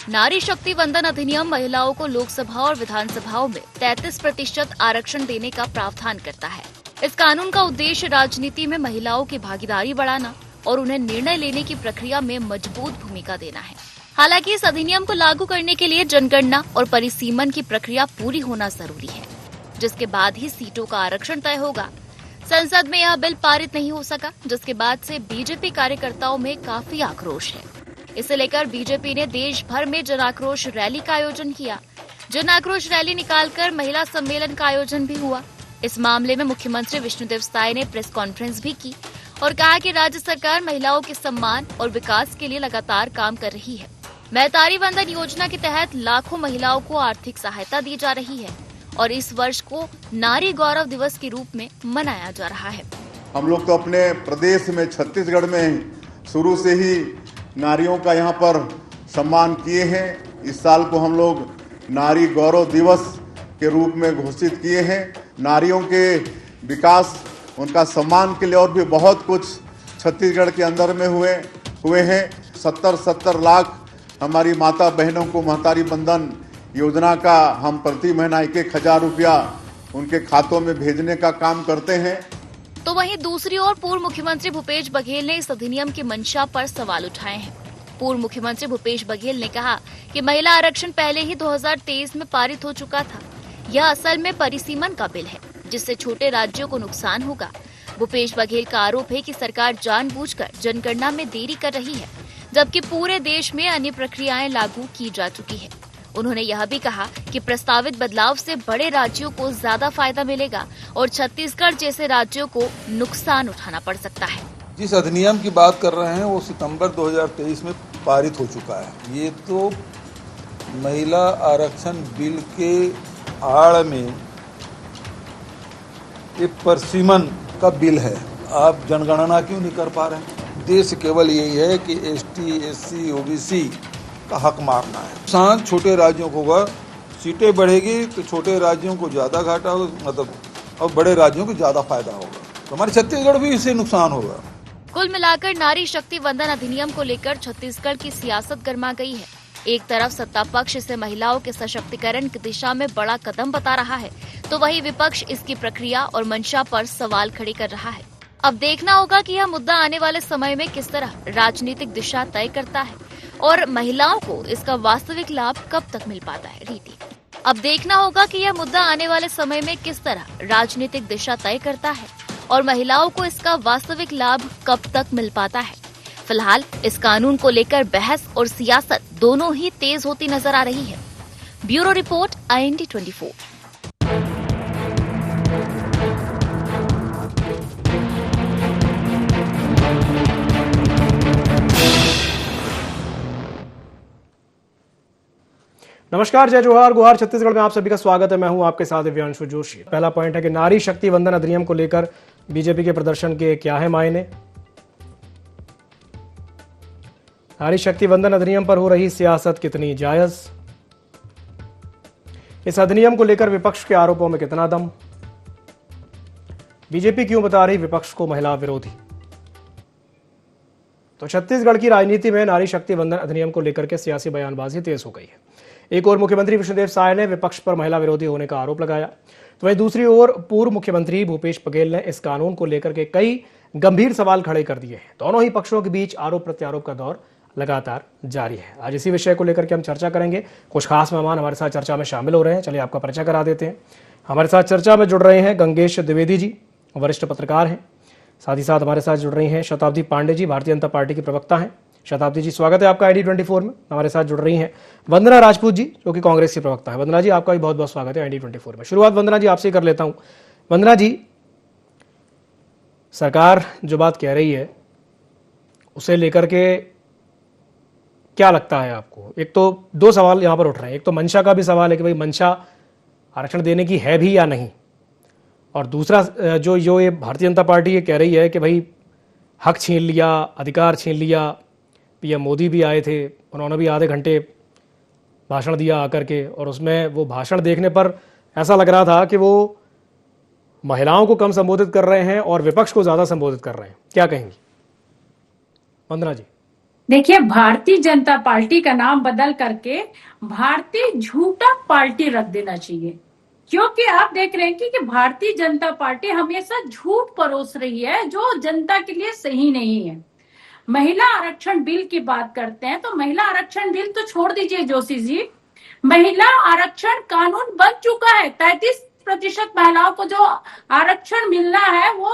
नारी शक्ति वंदन अधिनियम महिलाओं को लोकसभा और विधानसभाओं में 33% आरक्षण देने का प्रावधान करता है। इस कानून का उद्देश्य राजनीति में महिलाओं की भागीदारी बढ़ाना और उन्हें निर्णय लेने की प्रक्रिया में मजबूत भूमिका देना है। हालांकि इस अधिनियम को लागू करने के लिए जनगणना और परिसीमन की प्रक्रिया पूरी होना जरूरी है, जिसके बाद ही सीटों का आरक्षण तय होगा। संसद में यह बिल पारित नहीं हो सका, जिसके बाद से बीजेपी कार्यकर्ताओं में काफी आक्रोश है। इसे लेकर बीजेपी ने देश भर में जन आक्रोश रैली का आयोजन किया। जन आक्रोश रैली निकालकर महिला सम्मेलन का आयोजन भी हुआ। इस मामले में मुख्यमंत्री विष्णुदेव साय ने प्रेस कॉन्फ्रेंस भी की और कहा कि राज्य सरकार महिलाओं के सम्मान और विकास के लिए लगातार काम कर रही है। महतारी वंदन योजना के तहत लाखों महिलाओं को आर्थिक सहायता दी जा रही है और इस वर्ष को नारी गौरव दिवस के रूप में मनाया जा रहा है। हम लोग तो अपने प्रदेश में छत्तीसगढ़ में शुरू से ही नारियों का यहाँ पर सम्मान किए हैं। इस साल को हम लोग नारी गौरव दिवस के रूप में घोषित किए हैं। नारियों के विकास, उनका सम्मान के लिए और भी बहुत कुछ छत्तीसगढ़ के अंदर में हुए हैं। 70 लाख हमारी माता बहनों को महतारी वंदन योजना का हम प्रति महीना 1,000 रुपया उनके खातों में भेजने का काम करते हैं। तो वहीं दूसरी ओर पूर्व मुख्यमंत्री भूपेश बघेल ने इस अधिनियम की मंशा पर सवाल उठाए हैं। पूर्व मुख्यमंत्री भूपेश बघेल ने कहा कि महिला आरक्षण पहले ही 2023 में पारित हो चुका था। यह असल में परिसीमन का बिल है, जिससे छोटे राज्यों को नुकसान होगा। भूपेश बघेल का आरोप है कि सरकार जानबूझकर जनगणना में देरी कर रही है, जबकि पूरे देश में अन्य प्रक्रियाएं लागू की जा चुकी है। उन्होंने यह भी कहा कि प्रस्तावित बदलाव से बड़े राज्यों को ज्यादा फायदा मिलेगा और छत्तीसगढ़ जैसे राज्यों को नुकसान उठाना पड़ सकता है। जिस अधिनियम की बात कर रहे हैं वो सितंबर 2023 में पारित हो चुका है। ये तो महिला आरक्षण बिल के आड़ में एक परिसीमन का बिल है। आप जनगणना क्यों नहीं कर पा रहे हैं? देश केवल यही है कि ST, SC, OBC का हक मारना है। नुकसान छोटे राज्यों को होगा। सीटें बढ़ेगी तो छोटे राज्यों को ज्यादा घाटा होगा, मतलब और बड़े राज्यों को ज्यादा फायदा होगा। तो हमारे छत्तीसगढ़ भी इससे नुकसान होगा। कुल मिलाकर नारी शक्ति वंदन अधिनियम को लेकर छत्तीसगढ़ की सियासत गर्मा गई है। एक तरफ सत्ता पक्ष इसे महिलाओं के सशक्तिकरण की दिशा में बड़ा कदम बता रहा है, तो वहीं विपक्ष इसकी प्रक्रिया और मंशा पर सवाल खड़े कर रहा है। अब देखना होगा कि यह मुद्दा आने वाले समय में किस तरह राजनीतिक दिशा तय करता है और महिलाओं को इसका वास्तविक लाभ कब तक मिल पाता है। रीति अब देखना होगा कि यह मुद्दा आने वाले समय में किस तरह राजनीतिक दिशा तय करता है और महिलाओं को इसका वास्तविक लाभ कब तक मिल पाता है। फिलहाल इस कानून को लेकर बहस और सियासत दोनों ही तेज होती नजर आ रही है। Bureau report, IND 24। नमस्कार, जय जोहार, गुहार। छत्तीसगढ़ में आप सभी का स्वागत है। मैं हूं आपके साथ दिव्यांशु जोशी। पहला पॉइंट है कि नारी शक्ति वंदन अधिनियम को लेकर बीजेपी के प्रदर्शन के क्या है मायने। नारी शक्ति वंदन अधिनियम पर हो रही सियासत कितनी जायज। इस अधिनियम को लेकर विपक्ष के आरोपों में कितना दम। बीजेपी क्यों बता रही विपक्ष को महिला विरोधी। तो छत्तीसगढ़ की राजनीति में नारी शक्ति वंदन अधिनियम को लेकर के सियासी बयानबाजी तेज हो गई है। एक ओर मुख्यमंत्री विष्णुदेव साय ने विपक्ष पर महिला विरोधी होने का आरोप लगाया, तो वहीं दूसरी ओर पूर्व मुख्यमंत्री भूपेश बघेल ने इस कानून को लेकर के कई गंभीर सवाल खड़े कर दिए हैं। दोनों ही पक्षों के बीच आरोप प्रत्यारोप का दौर लगातार जारी है। आज इसी विषय को लेकर के हम चर्चा करेंगे। कुछ खास मेहमान हमारे साथ चर्चा में शामिल हो रहे हैं। चलिए आपका परिचय करा देते हैं। हमारे साथ चर्चा में जुड़ रहे हैं गंगेश द्विवेदी जी, वरिष्ठ पत्रकार हैं। साथ ही साथ हमारे साथ जुड़ रही हैं शताब्दी पांडे जी, भारतीय जनता पार्टी की प्रवक्ता हैं। शताब्दी जी, स्वागत है आपका IND 24 में। हमारे साथ जुड़ रही हैं वंदना राजपूत जी, जो कि कांग्रेस की प्रवक्ता है। वंदना जी, आपका भी बहुत बहुत स्वागत है IND 24 में। शुरुआत वंदना जी आपसे कर लेता हूं। वंदना जी, सरकार जो बात कह रही है उसे लेकर के क्या लगता है आपको? एक तो दो सवाल यहां पर उठ रहे हैं। एक तो मंशा का भी सवाल है कि भाई मंशा आरक्षण देने की है भी या नहीं, और दूसरा जो ये भारतीय जनता पार्टी ये कह रही है कि भाई हक छीन लिया, अधिकार छीन लिया। PM मोदी भी आए थे, उन्होंने भी आधे घंटे भाषण दिया आकर के, और उसमें वो भाषण देखने पर ऐसा लग रहा था कि वो महिलाओं को कम संबोधित कर रहे हैं और विपक्ष को ज़्यादा संबोधित कर रहे हैं। क्या कहेंगी वंदना जी? देखिए, भारतीय जनता पार्टी का नाम बदल करके भारतीय झूठा पार्टी रख देना चाहिए, क्योंकि आप देख रहे हैं कि भारतीय जनता पार्टी हमेशा झूठ परोस रही है जो जनता के लिए सही नहीं है। महिला आरक्षण बिल की बात करते हैं तो महिला आरक्षण बिल तो छोड़ दीजिए जोशी जी, महिला आरक्षण कानून बन चुका है। 33% महिलाओं को जो आरक्षण मिलना है वो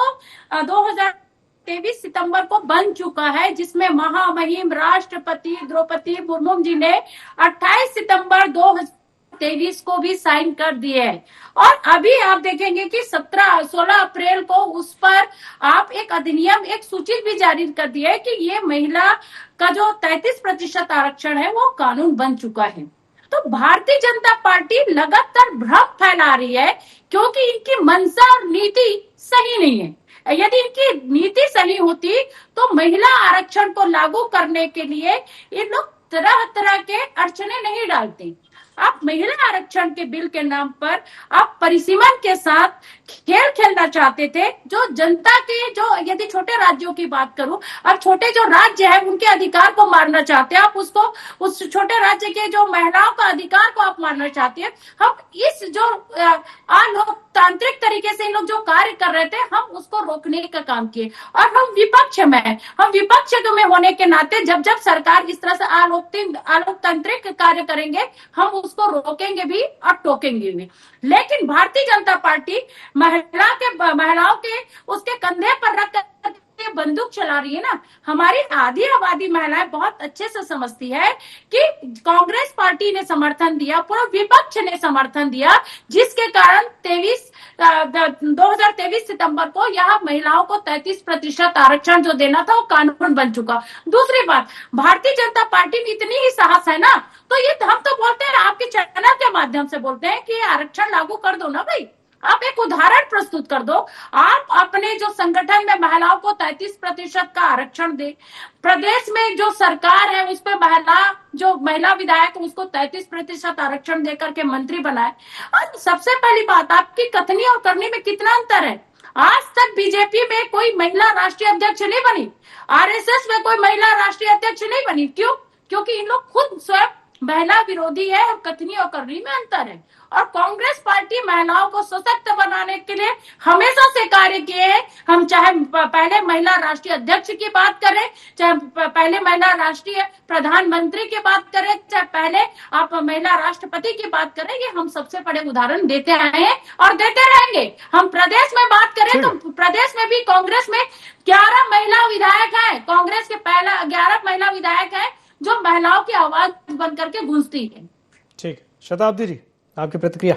2023 सितंबर को बन चुका है, जिसमें महामहिम राष्ट्रपति द्रौपदी मुर्मू जी ने 28 सितंबर 2023 को भी साइन कर दिए हैं। और अभी आप देखेंगे कि 16 अप्रैल को उस पर आप एक अधिनियम, एक सूची भी जारी कर दिया है कि ये महिला का जो 33% आरक्षण है वो कानून बन चुका है। तो भारतीय जनता पार्टी लगातार भ्रम फैला रही है, क्योंकि इनकी मंशा और नीति सही नहीं है। यदि इनकी नीति सही होती तो महिला आरक्षण को लागू करने के लिए ये लोग तरह तरह के अड़चने नहीं डालते। आप महिला आरक्षण के बिल के नाम पर आप परिसीमन के साथ खेल खेलना चाहते थे, जो जनता के, जो यदि छोटे राज्यों की बात करूं, अब छोटे जो राज्य है उनके अधिकार को मारना चाहते हैं आप, उसको, उस छोटे राज्य के जो महिलाओं का अधिकार को आप मारना चाहते हैं। हम इस जो अलोकतांत्रिक तरीके से इन लोग जो कार्य कर रहे थे, हम उसको रोकने का काम किए। और हम विपक्ष में हैं, हम विपक्ष में होने के नाते जब जब सरकार इस तरह से अलोकतांत्रिक कार्य करेंगे, हम उसको रोकेंगे भी और टोकेंगे भी। लेकिन भारतीय जनता पार्टी महिलाओं के उसके कंधे पर रख कर बंदूक चला रही है ना। हमारी आधी आबादी महिलाएं बहुत अच्छे से समझती है कि कांग्रेस पार्टी ने समर्थन दिया, पूरा विपक्ष ने समर्थन दिया, जिसके कारण 2023 सितंबर को यहाँ महिलाओं को 33% आरक्षण जो देना था वो कानून बन चुका। दूसरी बात, भारतीय जनता पार्टी में इतनी ही साहस है ना, तो ये हम तो बोलते हैं, आपके चैनल के माध्यम से बोलते हैं कि आरक्षण लागू कर दो ना भाई। आप एक उदाहरण प्रस्तुत कर दो। आप अपने जो संगठन में महिलाओं को 33% का आरक्षण दे, प्रदेश में जो सरकार है उस पर महिला विधायक उसको 33% आरक्षण देकर के मंत्री बनाए। और सबसे पहली बात, आपकी कथनी और करनी में कितना अंतर है। आज तक बीजेपी में कोई महिला राष्ट्रीय अध्यक्ष नहीं बनी, आरएसएस में कोई महिला राष्ट्रीय अध्यक्ष नहीं बनी। क्यों? क्योंकि इन लोग खुद स्वयं महिला विरोधी है और कथनी और करनी में अंतर है। और कांग्रेस पार्टी महिलाओं को सशक्त बनाने के लिए हमेशा से कार्य किए हैं। हम चाहे पहले महिला राष्ट्रीय अध्यक्ष की बात करें, चाहे पहले महिला राष्ट्रीय प्रधानमंत्री की बात करें, चाहे पहले आप महिला राष्ट्रपति की बात करें, ये हम सबसे बड़े उदाहरण देते आए हैं और देते रहेंगे। हम प्रदेश में बात करें तो प्रदेश में भी कांग्रेस में 11 महिला विधायक है, कांग्रेस के पहला 11 महिला विधायक है जो महिलाओं की आवाज बन करके गूंजती है। ठीक, शताब्दी जी आपकी प्रतिक्रिया।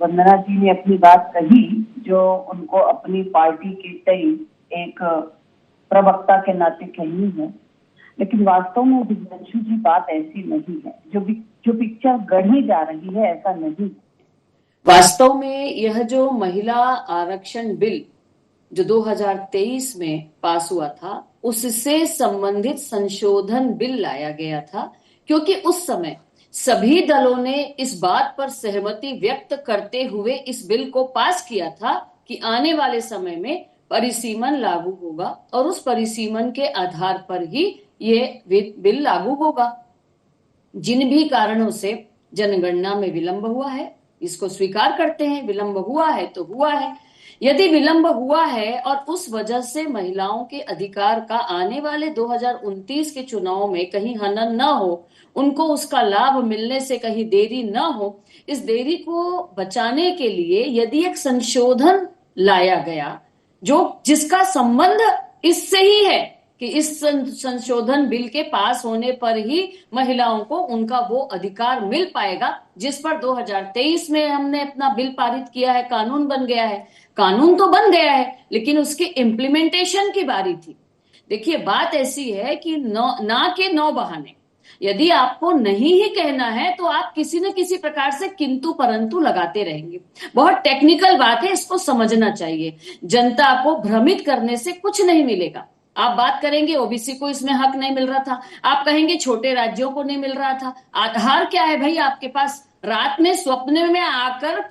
वंदना जी ने अपनी बात कही, जो उनको अपनी पार्टी के तय एक प्रवक्ता के नाते कहनी है, लेकिन वास्तव में दिव्यांशु जी बात ऐसी नहीं है। जो पिक्चर गढ़ी जा रही है ऐसा नहीं। वास्तव में यह जो महिला आरक्षण बिल जो 2023 में पास हुआ था, उससे संबंधित संशोधन बिल लाया गया था, क्योंकि उस समय सभी दलों ने इस बात पर सहमति व्यक्त करते हुए इस बिल को पास किया था कि आने वाले समय में परिसीमन लागू होगा और उस परिसीमन के आधार पर ही ये बिल लागू होगा। जिन भी कारणों से जनगणना में विलंब हुआ है, इसको स्वीकार करते हैं, विलंब हुआ है तो हुआ है। यदि विलंब हुआ है और उस वजह से महिलाओं के अधिकार का आने वाले 2029 के चुनाव में कहीं हनन न हो, उनको उसका लाभ मिलने से कहीं देरी न हो, इस देरी को बचाने के लिए यदि एक संशोधन लाया गया जिसका संबंध इससे ही है कि इस संशोधन बिल के पास होने पर ही महिलाओं को उनका वो अधिकार मिल पाएगा जिस पर 2023 में हमने अपना बिल पारित किया है, कानून बन गया है। कानून तो बन गया है, लेकिन उसकी इम्प्लीमेंटेशन की बारी थी। देखिए, बात ऐसी है कि ना के 9 बहाने। यदि आपको नहीं ही कहना है तो आप किसी न किसी प्रकार से किंतु परंतु लगाते रहेंगे। बहुत टेक्निकल बात है, इसको समझना चाहिए। जनता को भ्रमित करने से कुछ नहीं मिलेगा। आप बात करेंगे ओबीसी को इसमें हक नहीं मिल रहा था, आप कहेंगे छोटे राज्यों को नहीं मिल रहा था। आधार क्या है भाई आपके पास? रात में स्वप्न में आकर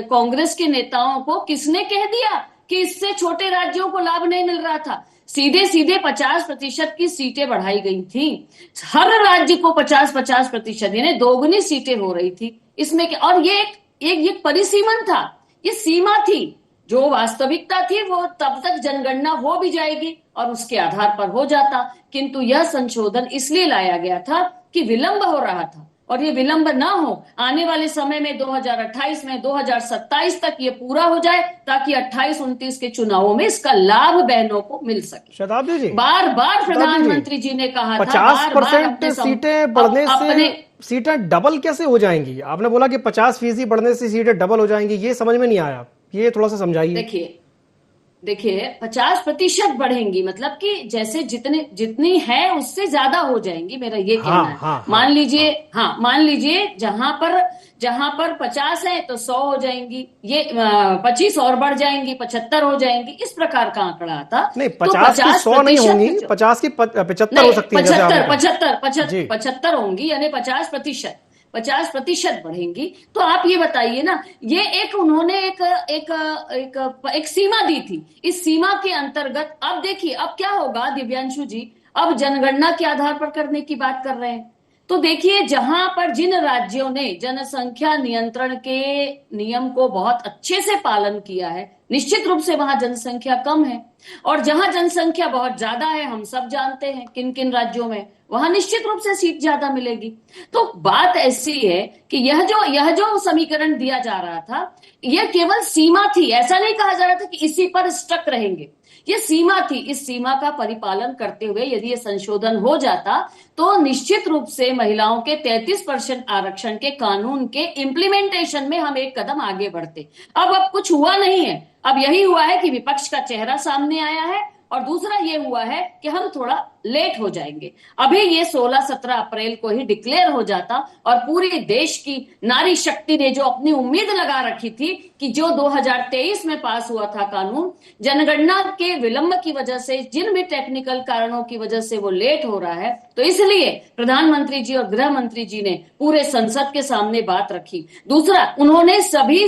कांग्रेस के नेताओं को किसने कह दिया कि इससे छोटे राज्यों को लाभ नहीं मिल रहा था। सीधे सीधे 50% की सीटें बढ़ाई गई थी, हर राज्य को 50-50% यानी दोगुनी सीटें हो रही थी इसमें। और ये एक परिसीमन था, ये सीमा थी। जो वास्तविकता थी वो तब तक जनगणना हो भी जाएगी और उसके आधार पर हो जाता, किंतु यह संशोधन इसलिए लाया गया था कि विलंब हो रहा था, और ये विलंब ना हो, आने वाले समय में 2028 में 2027 तक ये पूरा हो जाए, ताकि 28-29 के चुनावों में इसका लाभ बहनों को मिल सके। शताब्दी जी, बार बार प्रधानमंत्री जी ने कहा था 50% सीटें बढ़ने से सीटें डबल कैसे हो जाएंगी? आपने बोला कि 50% बढ़ने से सीटें डबल हो जाएंगी, ये समझ में नहीं आया, ये थोड़ा सा समझाइए। देखिए 50% बढ़ेंगी मतलब कि जैसे जितनी है उससे ज्यादा हो जाएंगी, मेरा ये कहना है। मान लीजिए जहां पर 50 है तो 100 हो जाएंगी, ये 25 और बढ़ जाएंगी, 75 हो जाएंगी, इस प्रकार का आंकड़ा आता। नहीं, 50 की 100 नहीं होंगी, 50 की 75 हो सकती है। 75 होंगी, यानी 50% बढ़ेंगी। तो आप ये बताइए ना, ये उन्होंने एक सीमा दी थी। इस सीमा के अंतर्गत अब देखिए अब क्या होगा दिव्यांशु जी, अब जनगणना के आधार पर करने की बात कर रहे हैं। तो देखिए जहां पर जिन राज्यों ने जनसंख्या नियंत्रण के नियम को बहुत अच्छे से पालन किया है, निश्चित रूप से वहां जनसंख्या कम है, और जहां जनसंख्या बहुत ज्यादा है, हम सब जानते हैं किन किन राज्यों में, वहां निश्चित रूप से सीट ज्यादा मिलेगी। तो बात ऐसी है कि यह जो समीकरण दिया जा रहा था, यह केवल सीमा थी। ऐसा नहीं कहा जा रहा था कि इसी पर स्टक रहेंगे, ये सीमा थी। इस सीमा का परिपालन करते हुए यदि ये संशोधन हो जाता तो निश्चित रूप से महिलाओं के 33% आरक्षण के कानून के इम्प्लीमेंटेशन में हम एक कदम आगे बढ़ते। अब कुछ हुआ नहीं है। अब यही हुआ है कि विपक्ष का चेहरा सामने आया है, और दूसरा ये हुआ है कि हम थोड़ा लेट हो जाएंगे। अभी ये 16-17 अप्रैल को ही डिक्लेयर हो जाता, और पूरे देश की नारी शक्ति ने जो अपनी उम्मीद लगा रखी थी कि जो 2023 में पास हुआ था कानून, जनगणना के विलंब की वजह से, जिन भी टेक्निकल कारणों की वजह से वो लेट हो रहा है, तो इसलिए प्रधानमंत्री जी और गृह मंत्री जी ने पूरे संसद के सामने बात रखी। दूसरा, उन्होंने सभी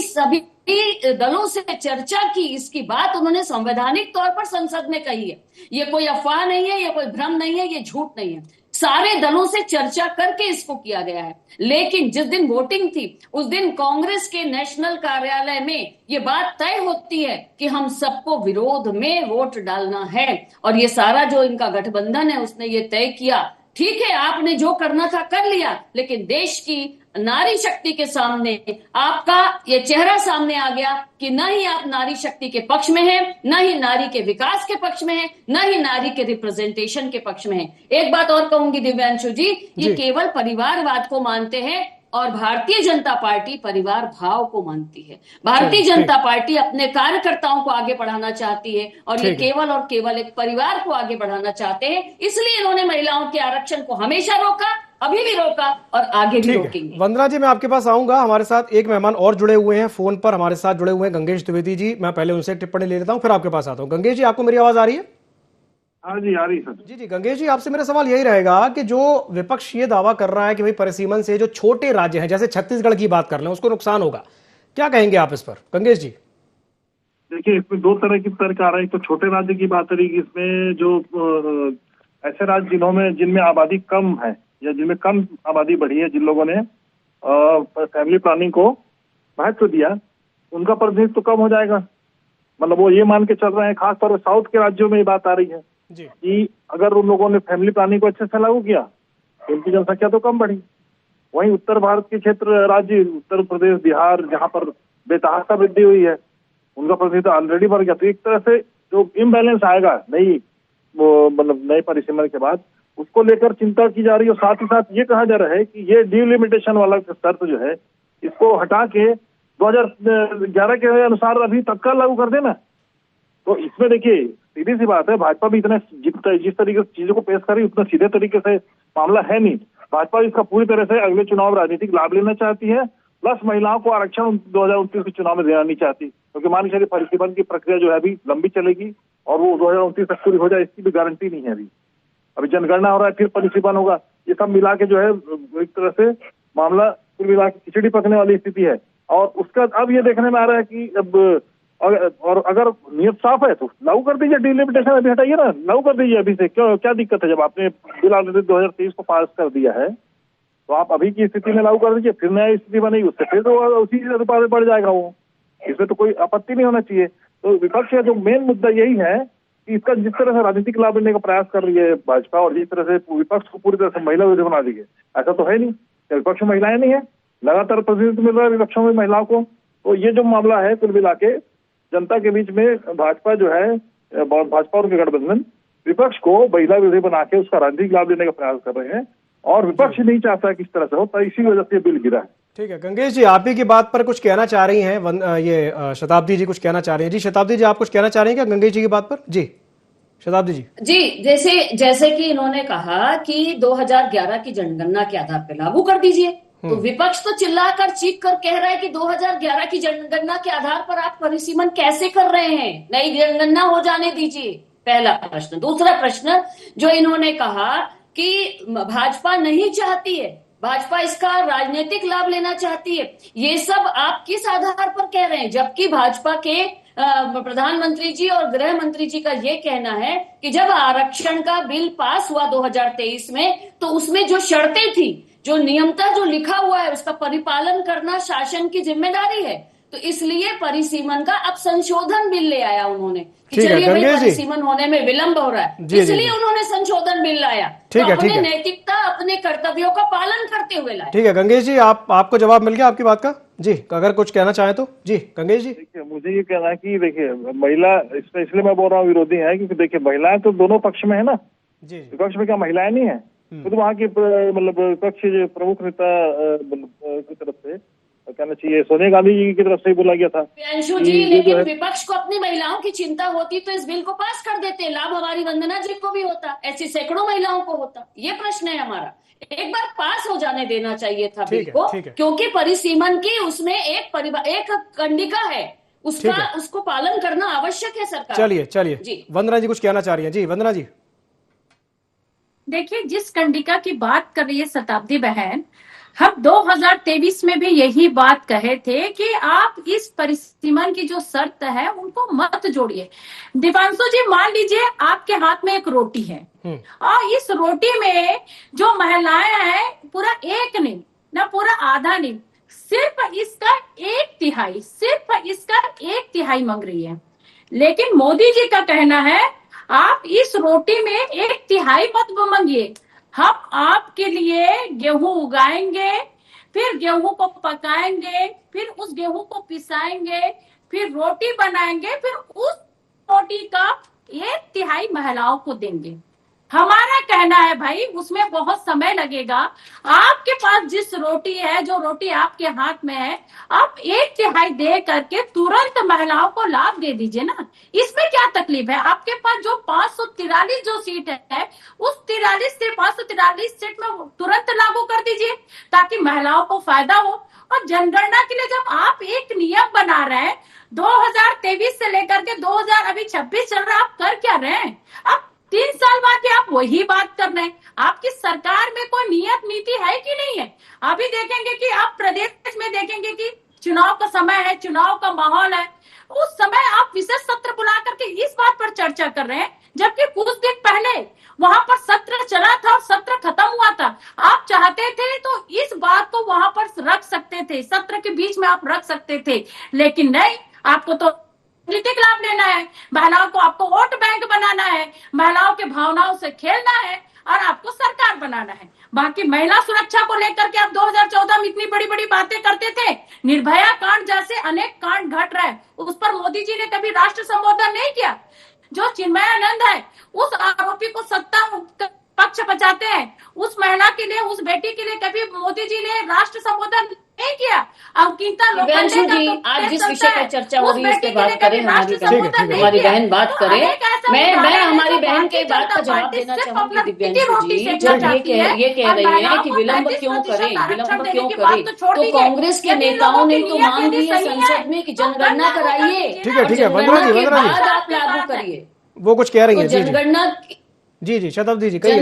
दलों से चर्चा की, इसकी बात उन्होंने संवैधानिक तौर पर संसद में कही है। ये कोई अफवाह नहीं है, ये कोई भ्रम नहीं है, ये झूठ नहीं है। सारे दलों से चर्चा करके इसको किया गया है। लेकिन जिस दिन वोटिंग थी उस दिन कांग्रेस के नेशनल कार्यालय में ये बात तय होती है कि हम सबको विरोध में वोट डालना है, और ये सारा जो इनका गठबंधन है उसने ये तय किया। ठीक है, आपने जो करना था कर लिया, लेकिन देश की नारी शक्ति के सामने आपका ये चेहरा सामने आ गया कि न ही आप नारी शक्ति के पक्ष में हैं, न ही नारी के विकास के पक्ष में हैं, न ही नारी के रिप्रेजेंटेशन के पक्ष में हैं। एक बात और कहूंगी दिव्यांशु जी, ये केवल परिवारवाद को मानते हैं, और भारतीय जनता पार्टी परिवार भाव को मानती है। भारतीय जनता पार्टी अपने कार्यकर्ताओं को आगे बढ़ाना चाहती है, और ये केवल और केवल एक परिवार को आगे बढ़ाना चाहते हैं। इसलिए इन्होंने महिलाओं के आरक्षण को हमेशा रोका, अभी भी रोका, और आगे भी रोकेंगे। वंदना जी, मैं आपके पास आऊंगा। हमारे साथ एक मेहमान और जुड़े हुए हैं, फोन पर हमारे साथ जुड़े हुए हैं गंगेश द्विवेदी जी। मैं पहले उनसे टिप्पणी ले लेता हूं, फिर आपके पास आता हूं। गंगेश जी, आपको मेरी आवाज आ रही है? हाँ जी, आ रही सर। जी, गंगेश जी, आपसे मेरा सवाल यही रहेगा कि जो विपक्ष ये दावा कर रहा है कि भाई परिसीमन से जो छोटे राज्य हैं, जैसे छत्तीसगढ़ की बात कर लें, उसको नुकसान होगा, क्या कहेंगे आप इस पर? गंगेश जी। देखिए, इसमें दो तरह की तर्क आ रहा है। एक तो छोटे राज्य की बात रही, इसमें जो ऐसे राज्य जिनमें आबादी कम है या जिनमें कम आबादी बढ़ी है, जिन लोगों ने फैमिली प्लानिंग को महत्व दिया, उनका प्रतिनिधित्व तो कम हो जाएगा। मतलब वो ये मान के चल रहे हैं, खासतौर पर साउथ के राज्यों में ये बात आ रही है कि अगर उन लोगों ने फैमिली प्लानिंग को अच्छे से लागू किया तो उनकी जनसंख्या तो कम बढ़ी। वहीं उत्तर भारत के क्षेत्र राज्य, उत्तर प्रदेश, बिहार, जहां पर बेतहाशा वृद्धि हुई है, उनका प्रतिनिधित्व ऑलरेडी बढ़ गया। तो एक तरह से जो इम्बैलेंस आएगा नए परिसीमन के बाद, उसको लेकर चिंता की जा रही है। और साथ ही साथ ये कहा जा रहा है कि ये डिलिमिटेशन वाला शर्त जो है, इसको हटा के 2011 के अनुसार अभी तत्काल लागू कर देना। तो इसमें देखिए, सीधी सी बात है, भाजपा भी जिस तरीके से चीजों को पेश कर रही है, उतना सीधे तरीके से मामला है नहीं। भाजपा इसका पूरी तरह से अगले चुनाव राजनीतिक लाभ लेना चाहती है, प्लस महिलाओं को आरक्षण 2029 के चुनाव में देना नहीं चाहती, क्योंकि मान लीजिए परिसीमन की प्रक्रिया जो है अभी लंबी चलेगी, और वो 2029 तक पूरी हो जाए इसकी भी गारंटी नहीं है। अभी जनगणना हो रहा है, फिर परिसीमन होगा, ये सब मिला के जो है एक तरह से मामला कुल मिला के खिचड़ी पकने वाली स्थिति है। और उसका अब ये देखने में आ रहा है कि अब और अगर नियत साफ है तो लागू कर दीजिए, डिलिमिटेशन अभी हटाइए ना, लागू कर दीजिए अभी से। क्यों, क्या दिक्कत है? जब आपने बिल ऑलरेडी 2023 को पास कर दिया है तो आप अभी की स्थिति में लागू कर दीजिए, फिर नया स्थिति बनेगी उससे फिर तो उसी अनुपात बढ़ जाएगा वो, इसमें तो कोई आपत्ति नहीं होना चाहिए। तो विपक्ष का जो मेन मुद्दा यही है कि इसका जिस तरह से राजनीतिक लाभ लेने का प्रयास कर रही है भाजपा, और जिस तरह से विपक्ष को पूरी तरह से महिला विरोधी बना दी है, ऐसा तो है नहीं। विपक्ष में महिलाएं नहीं है, लगातार प्रतिनिधित्व मिल रहा है विपक्षों में महिलाओं को। तो ये जो मामला है कुल मिला के जनता के बीच में भाजपा जो है, भाजपा और गठबंधन विपक्ष को महिला विरोधी बना के उसका राजनीतिक लाभ लेने का प्रयास कर रहे हैं, और विपक्ष नहीं चाहता कि इस तरह से हो, तो इसी वजह से बिल गिरा है। ठीक है गंगेश जी, आप ही की बात पर कुछ कहना चाह रही हैं, ये शताब्दी जी कुछ कहना चाह रही हैं। जी शताब्दी जी, आप कुछ कहना चाह रही हैं क्या गंगेश जी की बात पर? जी शताब्दी जी। जी, जैसे कि इन्होंने कहा कि 2011 की जनगणना के आधार पर लागू कर दीजिए, तो विपक्ष तो चिल्लाकर चीख कर कह रहा है कि 2011 की जनगणना के आधार पर आप परिसीमन कैसे कर रहे हैं, नई जनगणना हो जाने दीजिए, पहला प्रश्न। दूसरा प्रश्न जो इन्होंने कहा कि भाजपा नहीं चाहती है, भाजपा इसका राजनीतिक लाभ लेना चाहती है, ये सब आप किस आधार पर कह रहे हैं? जबकि भाजपा के प्रधानमंत्री जी और गृह मंत्री जी का ये कहना है कि जब आरक्षण का बिल पास हुआ 2023 में, तो उसमें जो शर्तें थी, जो नियमता जो लिखा हुआ है, उसका परिपालन करना शासन की जिम्मेदारी है। तो इसलिए परिसीमन का अब संशोधन बिल ले आया उन्होंने कि चलिए भाई परिसीमन होने में विलंब हो रहा है, इसलिए उन्होंने संशोधन बिल लाया। तो अपने नैतिकता, अपने कर्तव्यों का पालन करते हुए लाया। ठीक है गंगेश जी, आपको जवाब मिल गया आपकी बात का? जी अगर कुछ कहना चाहें तो जी गंगेश जी। देखिए मुझे ये कहना है कि देखिए महिला, इसलिए मैं बोल रहा हूँ विरोधी है क्योंकि देखिए महिलाएं तो दोनों पक्ष में है ना, विपक्ष में क्या महिलाएं नहीं है? तो वहाँ की मतलब विपक्ष जो प्रमुख नेता की तरफ से कहना चाहिए, सोनिया गांधी जी की तरफ से बोला गया था। प्रियांशु जी, लेकिन विपक्ष को अपनी महिलाओं की चिंता होती तो इस बिल को पास कर देते, लाभ हमारी वंदना जी को भी होता, ऐसी सैकड़ों महिलाओं को होता। ये प्रश्न है हमारा, एक बार पास हो जाने देना चाहिए था बिल को, क्योंकि परिसीमन की उसमें एक कंडिका है, उसको पालन करना आवश्यक है सरकार। चलिए वंदना जी कुछ कहना चाह रही है। जी वंदना जी। देखिए, जिस कंडिका की बात कर रही है शताब्दी बहन, हम 2023 में भी यही बात कहे थे कि आप इस परिसीमन की जो शर्त है उनको मत जोड़िए। दिवांशु जी, मान लीजिए आपके हाथ में एक रोटी है और इस रोटी में जो महिलाएं हैं, पूरा एक नहीं ना पूरा आधा नहीं, सिर्फ इसका 1/3 मांग रही है। लेकिन मोदी जी का कहना है आप इस रोटी में 1/3 मत मांगिए, हम आपके लिए गेहूं उगाएंगे, फिर गेहूं को पकाएंगे, फिर उस गेहूं को पिसाएंगे, फिर रोटी बनाएंगे, फिर उस रोटी का 1/3 महिलाओं को देंगे। हमारा कहना है भाई उसमें बहुत समय लगेगा, आपके पास जिस रोटी है, जो रोटी आपके हाथ में है, आप 1/3 दे करके तुरंत महिलाओं को लाभ दे दीजिए ना, इसमें क्या तकलीफ है? आपके पास जो 543 जो सीट है, उस 43 से 543 सीट में तुरंत लागू कर दीजिए ताकि महिलाओं को फायदा हो। और जनगणना के लिए जब आप एक नियम बना रहे हैं, 2023 से लेकर के 2026 चल रहा है, आप कर क्या रहे हैं? अब 3 साल बाद भी आप वही बात कर रहे हैं। आपकी सरकार में कोई नियत नीति है कि नहीं है? अभी देखेंगे कि आप प्रदेश में देखेंगे कि चुनाव का समय है, चुनाव का माहौल है, उस समय आप विशेष सत्र बुला करके इस बात पर चर्चा कर रहे हैं, जबकि कुछ दिन पहले वहां पर सत्र चला था और सत्र खत्म हुआ था। आप चाहते थे तो इस बात को वहां पर रख सकते थे, सत्र के बीच में आप रख सकते थे, लेकिन नहीं, आपको तो राजनीतिक लाभ लेना है, महिलाओं को आपको वोट बैंक बनाना है, महिलाओं के भावनाओं से खेलना है और आपको सरकार बनाना है। बाकी महिला सुरक्षा को लेकर के आप 2014 में इतनी बड़ी बड़ी बातें करते थे, निर्भया कांड जैसे अनेक कांड घट रहे, उस पर मोदी जी ने कभी राष्ट्र संबोधन नहीं किया। जो चिन्मयानंद है, उस आरोपी को सत्ता पक्ष बचाते हैं, उस महिला के लिए, उस बेटी के लिए कभी मोदी जी ने राष्ट्र संबोधन नहीं किया। अंकिता लोखंडे जी, आज जिस विषय पर चर्चा हो रही है उस पर बात करें, हमारी बहन बात करे। मैं हमारी बहन के बात का जवाब देना चाहूंगी दिव्यांशु जी, जब ये कह रही है कि विलंब क्यों करें, तो कांग्रेस के नेताओं ने तो मांग दी है संसद में कि जनगणना कराइए, ठीक है जनगणना के बाद आप लागू करिए। वो कुछ कह रही है, जनगणना जी शताब्दी जी कहिए।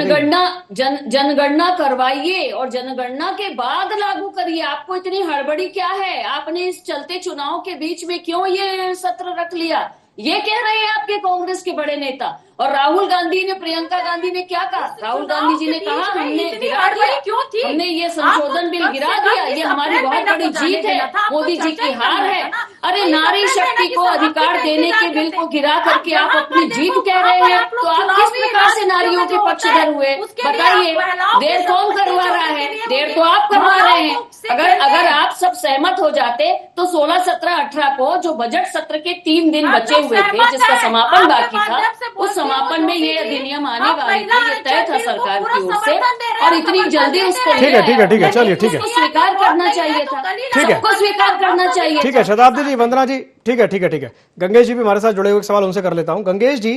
जनगणना करवाइए और जनगणना के बाद लागू करिए। आपको इतनी हड़बड़ी क्या है? आपने इस चलते चुनाव के बीच में क्यों ये सत्र रख लिया? ये कह रहे हैं आपके कांग्रेस के बड़े नेता। और राहुल गांधी ने, प्रियंका गांधी ने क्या कहा? राहुल गांधी जी ने कहा हमने गिरा दिया, हमने ये संशोधन बिल गिरा दिया, ये हमारी बहुत बड़ी जीत है, मोदी जी की हार है। अरे नारी शक्ति को अधिकार देने के बिल को गिरा करके आप अपनी जीत कह रहे हैं, तो आप किस प्रकार से नारियों के पक्षधर हुए? बताइए, देर कौन करवा रहा है? देर तो आप करवा रहे हैं। अगर आप सब सहमत हो जाते तो 16, 17, 18 को जो बजट सत्र के 3 दिन बचे हुए थे, जिसका समापन बाकी था, उस समापन में ये अधिनियम आने वाले थे, ये तय था सरकार की ओर से, और इतनी जल्दी उसको ठीक है चलिए ठीक है, स्वीकार करना चाहिए था, ठीक है, सबको स्वीकार करना चाहिए। ठीक है शताब्दी जी, वंदना जी, ठीक है। गंगेश जी भी हमारे साथ जुड़े हुए, सवाल उनसे कर लेता हूं। गंगेश जी,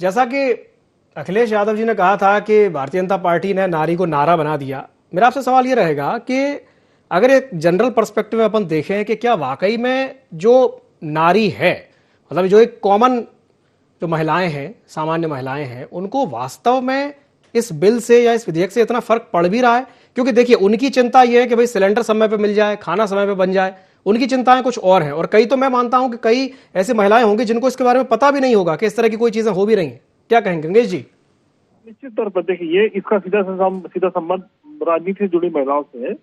जैसा कि अखिलेश यादव जी ने कहा था कि भारतीय जनता पार्टी ने नारी को नारा बना दिया, मेरा आपसे सवाल ये रहेगा कि अगर एक जनरल पर्सपेक्टिव में अपन देखें कि क्या वाकई में जो नारी है, मतलब जो एक कॉमन जो महिलाएं हैं, सामान्य महिलाएं हैं, उनको वास्तव में इस बिल से या इस विधेयक से इतना फर्क पड़ भी रहा है? क्योंकि देखिए, उनकी चिंता यह है कि भाई सिलेंडर समय पे मिल जाए, खाना समय पे बन जाए, उनकी चिंताएं कुछ और हैं। और कई तो मैं मानता हूं कि कई ऐसी महिलाएं होंगी जिनको इसके बारे में पता भी नहीं होगा कि इस तरह की कोई चीजें हो भी रही हैं। क्या कहेंगे गंगेश जी? निश्चित तौर पर देखिए, ये इसका सीधा संबंध राजनीति से जुड़ी महिलाओं से है।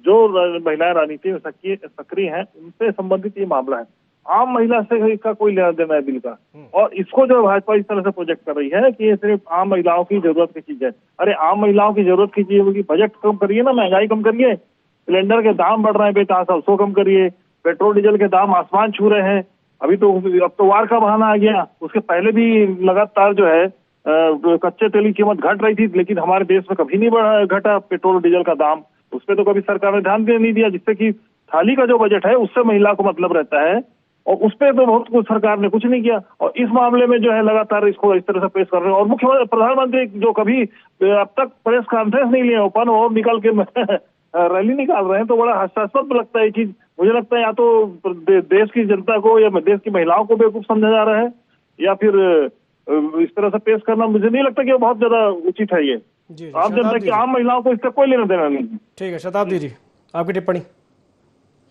जो महिलाएं राजनीति में सक्रिय हैं, उनसे संबंधित ये मामला है। आम महिला से इसका कोई लेना देना है बिल का। और इसको जो भाजपा इस तरह से प्रोजेक्ट कर रही है कि ये सिर्फ आम महिलाओं की जरूरत की चीज है। अरे आम महिलाओं की जरूरत की चीज होगी, बजट कम करिए ना, महंगाई कम करिए, सिलेंडर के दाम बढ़ रहे हैं बेतहाशा, उसको कम करिए, पेट्रोल डीजल के दाम आसमान छू रहे हैं। अब तो वार का बहाना आ गया। उसके पहले भी लगातार जो है कच्चे तेल की कीमत घट रही थी, लेकिन हमारे देश में कभी नहीं घटा पेट्रोल डीजल का दाम। उस पर तो कभी सरकार ने ध्यान नहीं दिया, जिससे कि थाली का जो बजट है उससे महिला को मतलब रहता है, और उस पर तो बहुत कुछ सरकार ने कुछ नहीं किया। और इस मामले में जो है लगातार इसको इस तरह से पेश कर रहे हैं। और मुख्यमंत्री, प्रधानमंत्री जो कभी अब तक प्रेस कॉन्फ्रेंस नहीं लिए ओपन, और निकल के रैली निकाल रहे हैं, तो बड़ा हास्यास्पद लगता है ये चीज। मुझे लगता है या तो देश की जनता को या देश की महिलाओं को बेवकूफ समझा जा रहा है, या फिर इस तरह से पेश करना मुझे नहीं लगता कि वो बहुत ज्यादा उचित है। ये आम जनता की, आम महिलाओं को इसका कोई लेना देना नहीं। ठीक है शताब्दी जी, आपकी टिप्पणी।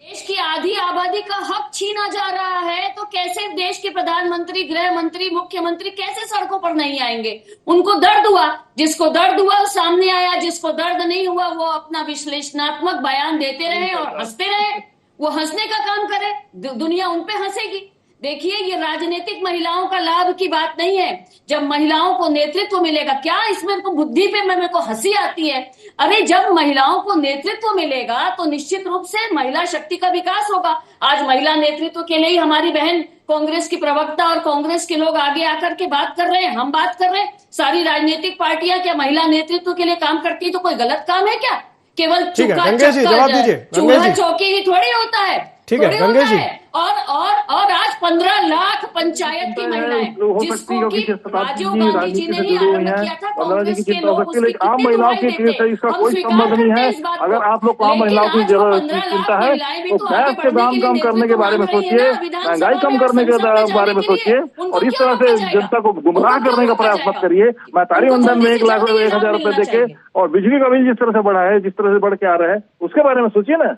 देश की आधी आबादी का हक छीना जा रहा है, तो कैसे देश के प्रधानमंत्री, गृह मंत्री, मुख्यमंत्री कैसे सड़कों पर नहीं आएंगे? उनको दर्द हुआ, जिसको दर्द हुआ वो सामने आया, जिसको दर्द नहीं हुआ वो अपना विश्लेषणात्मक बयान देते रहे और हंसते रहे। वो हंसने का काम करे, दुनिया उन पे हंसेगी। देखिए, ये राजनीतिक महिलाओं का लाभ की बात नहीं है। जब महिलाओं को नेतृत्व मिलेगा, क्या इसमें तो बुद्धि पे मेरे को हंसी आती है। अरे जब महिलाओं को नेतृत्व मिलेगा तो निश्चित रूप से महिला शक्ति का विकास होगा। आज महिला नेतृत्व के लिए ही हमारी बहन कांग्रेस की प्रवक्ता और कांग्रेस के लोग आगे आकर के बात कर रहे हैं, हम बात कर रहे हैं। सारी राजनीतिक पार्टियां क्या महिला नेतृत्व के लिए काम करती है? तो कोई गलत काम है क्या? केवल चूल्हा चौकी ही थोड़ी होता है। ठीक है गंगेश जी। और आज 15 लाख पंचायत की महिलाएं, जिसको कि राजीव गांधी जी ने ही आरंभ किया था, कांग्रेस के लोग उसकी आम महिलाओं की इसका कोई संबंध नहीं है। अगर आप लोग आम महिलाओं की जरूरत चिंता है तो गैस के दाम कम करने के बारे में सोचिए, महंगाई कम करने के बारे में सोचिए, और इस तरह से जनता को गुमराह करने का प्रयास मत करिए। महतारी वंदन में 1,00,000 रुपए देके और बिजली का बिल जिस तरह से बढ़ा है, जिस तरह से बढ़ के आ रहा है, उसके बारे में सोचिए ना।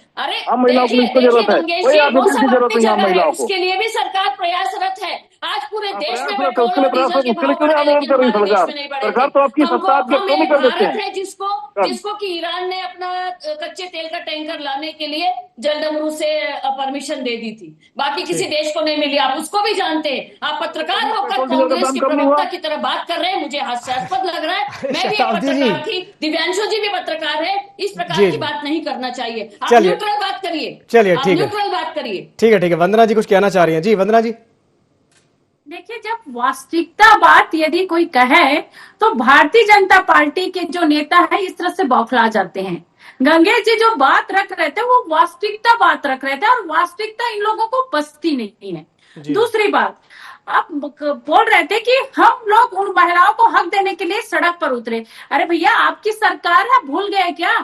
आम महिलाओं को इसको जरूरत है, कोई आर्थिक जरूरत नहीं आम महिलाओं को। उसके लिए भी सरकार प्रयासरत है। आज पूरे देश में उसके लिए क्यों आंदोलन कर रही सरकार तो आपकी सत्ता आपके क्यों नहीं कर देते हैं? जिसको कि ईरान ने अपना कच्चे तेल का टैंकर लाने के लिए जलडमरू से परमिशन दे दी थी, बाकी किसी देश को नहीं मिली। आप उसको भी जानते हैं। आप पत्रकार होकर कांग्रेस के प्रवक्ता की तरह बात कर रहे हैं, मुझे हास्यास्पद लग रहा है। मैं भी पत्रकार थी, दिव्यांशु जी भी पत्रकार है। इस प्रकार की बात नहीं करना चाहिए। आप न्यूट्रल बात करिए। चलिए ठीक है, न्यूट्रल बात करिए। ठीक है। वंदना जी कुछ कहना चाह रही हैं? जी वंदना जी। देखिए, जब वास्तविकता बात यदि कोई कहे तो भारतीय जनता पार्टी के जो नेता है इस तरह से बौखला जाते हैं। गंगेश जी जो बात रख रहे थे वो वास्तविकता बात रख रहे थे, और वास्तविकता इन लोगों को बसती नहीं है। दूसरी बात, आप बोल रहे थे कि हम लोग उन महिलाओं को हक देने के लिए सड़क पर उतरे। अरे भैया, आपकी सरकार है, भूल गए क्या?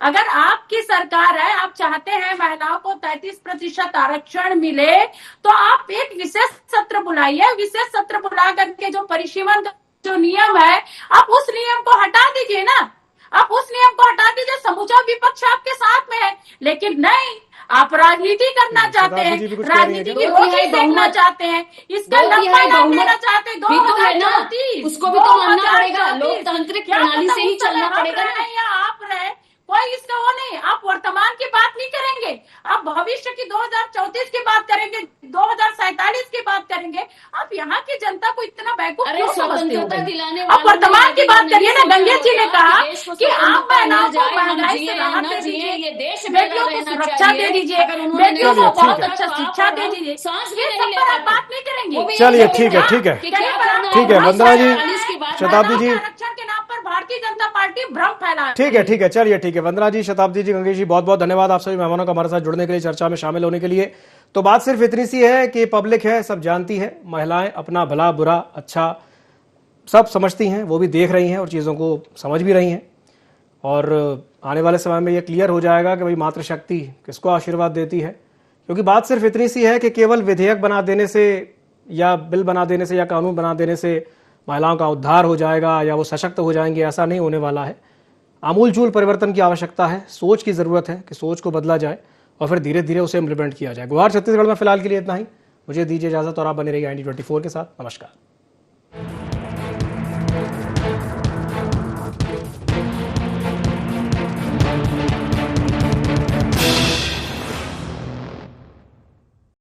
अगर आपकी सरकार है, आप चाहते हैं महिलाओं को 33% आरक्षण मिले, तो आप एक विशेष सत्र बुलाइए। विशेष सत्र बुला करके जो परिसीमन जो नियम है आप उस नियम को हटा दीजिए ना, आप उस नियम को हटा दीजिए। समूचा विपक्ष आपके साथ में है, लेकिन नहीं, आप राजनीति करना चाहते हैं, राजनीति की रोटी देखना चाहते हैं, इसका लंबा नाम लेना चाहते हैं। 2034 उसको भी तो मानना पड़ेगा, लोकतांत्रिक प्रणाली से ही चलना पड़ेगा। आप रहे कोई इसका वो नहीं, आप वर्तमान की बात नहीं करेंगे, आप भविष्य की 2034 की बात करेंगे, 2047 की बात करेंगे। आप यहाँ की जनता को इतना बेवकूफ क्यों समझते हो? आप वर्तमान की बात करिए ना। गंगेश जी ने कहा कि आप महिलाओं को महंगाई से राहत दे दीजिए, बेटियों को सुरक्षा दे दीजिए, बेटियों को बहुत अच्छा शिक्षा दे दीजिए, ये सब पर आप बात नहीं करेंगे। चलिए ठीक है, ठीक है, ठीक है वंदना जी, शताब्दी जी, आरक्षण के नाम पर भारतीय जनता पार्टी भ्रम फैला। ठीक है, ठीक है, चलिए ठीक है। वंदना जी, शताब्दी जी, गंगेश जी, बहुत बहुत धन्यवाद आप सभी मेहमानों का हमारे साथ जुड़ने के लिए, चर्चा में शामिल होने के लिए। तो बात सिर्फ इतनी सी है कि पब्लिक है, सब जानती है, महिलाएं अपना भला बुरा अच्छा सब समझती हैं, वो भी देख रही हैं और चीज़ों को समझ भी रही हैं। और आने वाले समय में ये क्लियर हो जाएगा कि भाई मातृशक्ति किसको आशीर्वाद देती है। क्योंकि बात सिर्फ इतनी सी है कि केवल विधेयक बना देने से या बिल बना देने से या कानून बना देने से महिलाओं का उद्धार हो जाएगा या वो सशक्त हो जाएंगे, ऐसा नहीं होने वाला है। आमूलचूल परिवर्तन की आवश्यकता है, सोच की जरूरत है कि सोच को बदला जाए और फिर धीरे धीरे उसे इम्प्लीमेंट किया जाए। गुहार छत्तीसगढ़ में फिलहाल के लिए इतना ही। मुझे दीजिए इजाजत और आप बने रहिए IND24 के साथ। नमस्कार।